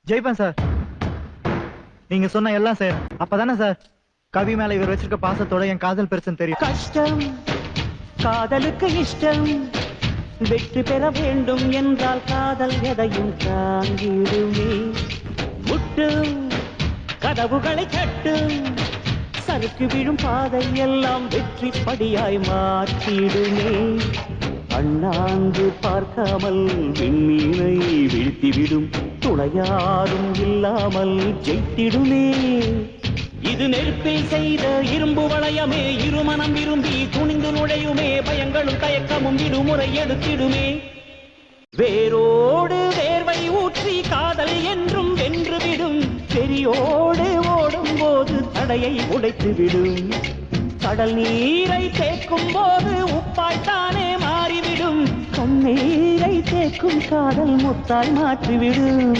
ஜெயிப்பேன் சார். நீங்க சொன்ன எல்லாம் சார். அப்பதானே சார் கவி மேல இவர் வச்சிருக்க பாசத்தோட என் காதல் பெருசுன்னு தெரியும். கஷ்டம் காதலுக்கு இஷ்டம், வெற்றி பெற வேண்டும் என்றால் காதல் எதையும் தாங்கிடுமே. முட்டும் கதவுகளை கட்டும், சறுக்கு விழும் பாதை எல்லாம் வெற்றி படியாய் மாற்றிடுமே. அண்ணாந்து பார்க்காமல் விண்மீனை வீழ்த்திவிடும், துணையாரும் இல்லாமல் ஜெயித்திடுமே. இது நெருப்பில் செய்த இரும்பு வளையமே, இருமனம் விரும்பி துணிந்து நுழையுமே. பயங்களும் தயக்கமும் விடுமுறை எடுத்திடுமே. வேரோடு வேர்வை ஊற்றி காதல் என்றும் வென்றுவிடும், பெரியோடு ஓடும் போது தடையை உடைத்துவிடும். கடல் நீரை தேக்கும் போது உப்பாய்த்தானே மாறிவிடும், கண்ணீரை தேக்கும் காதல் முத்தாய் மாற்றிவிடும்.